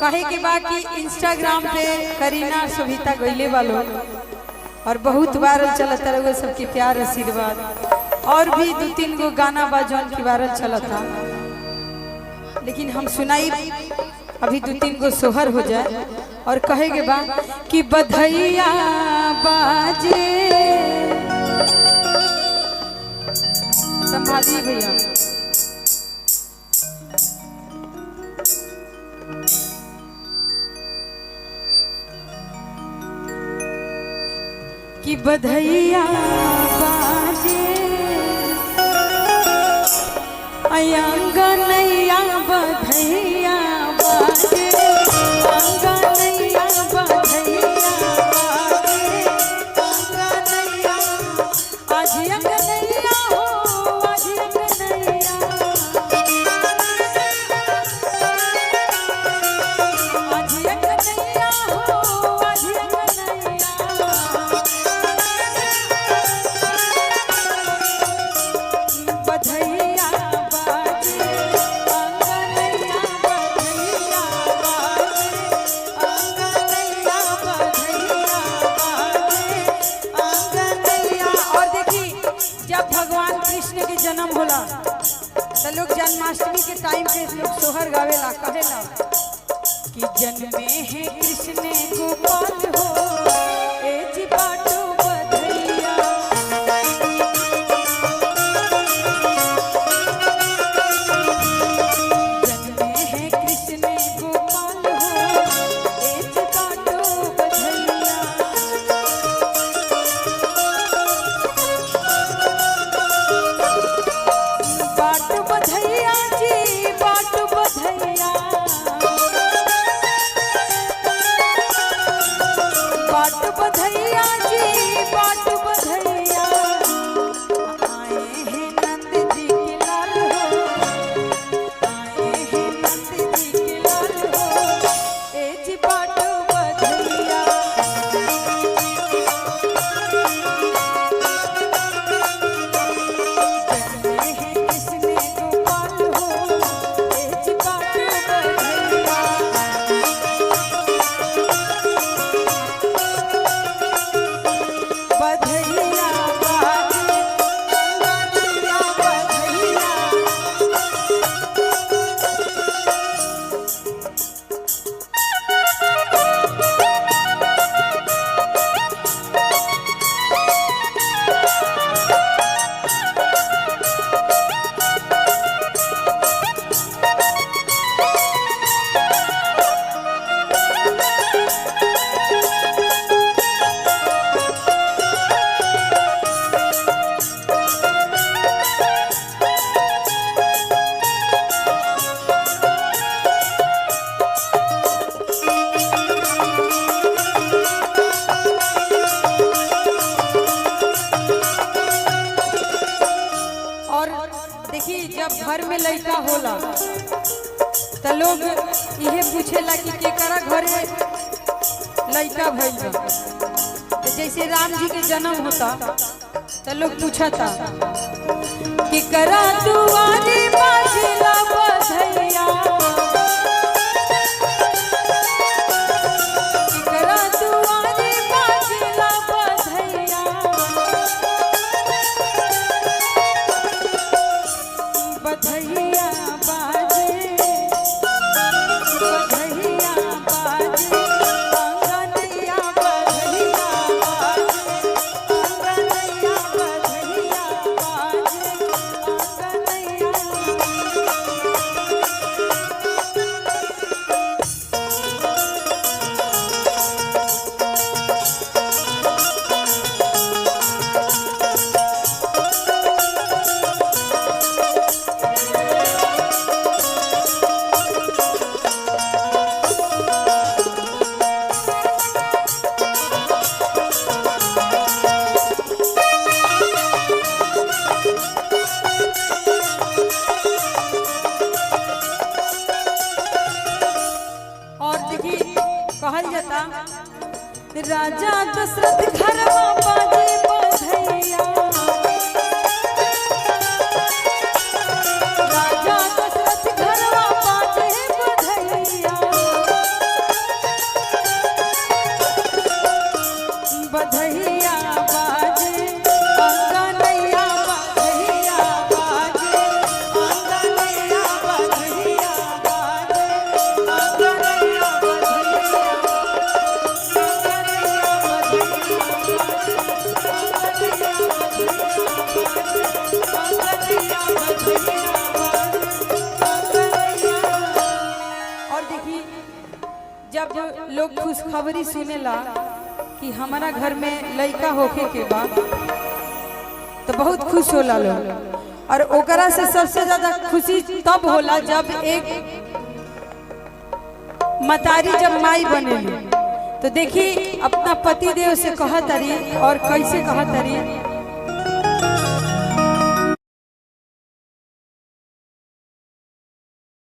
कहे के बाद कि इंस्टाग्राम पे करीना सुभिता गईले वालो और बहुत वायरल चलता रहे सबके प्यार आशीर्वाद और भी 2-3 गो गाना बाजन की वायरल चलता, लेकिन हम सुनाई अभी 2-3 गो सोहर हो जाए और कहे के बाद कि बधैया बाजे संभालिए भैया कि बधैया बाजे अंगनैया बधैया बाजे अंगनैया बधैया बाजे अंगनैया आज अंगनैया हो आज अंगनैया आज अंगनैया हो आज अंगनैया बधैया बाजे अंगनैया बधैया बाजे अंगनैया बधैया बाजे अंगनैया। और देखी जब भगवान कृष्ण के जन्म होला तो लोग जन्माष्टमी के टाइम पे लोग सोहर गावेला कहेला कि जन्मे है कृष्ण गोपाल हो ए जी बाटो बधैया जन्मे है कृष्ण गोपाल हो ए जी बाटो बधैया बाट बधैया जी बाट बधैया बाट बधैया जी बाट बधैया आए हैं नंद जी के लाल हो आए हैं नंद जी के लाल हो ए जी बाट बधैया जन्मे हैं कृष्ण गोपाल हो ए जी बाट बधैया बधैया बाजे अंगनैया बधैया और देखी जब घर में लड़का होला तो लोग इहे पूछेला कि केकरा घरे लड़का भइल बा। तो जैसे राम जी के जन्म होता तो लोग पूछता केकरा दुआरे बाजेला बधैया केकरा दुआरे बाजेला बधैया बधैया बाजे बधैया बाजे अंगनैया बधैया बाजे अंगनैया बधैया बाजे अंगनैया। और देखी कहल जाता राजा दशरथ घरवा बाजे बधैया राजा दशरथ घरवा बाजे बधैया जब लोग खुशखबरी सुनेला कि हमारा घर में लड़का होके के बाद तो बहुत खुश होला लोग। और ओकरा से सबसे ज्यादा खुशी तब होला जब एक मतारी जब माई बनेली। तो देखी अपना पति देव से कहतरी और कैसे कहतरी।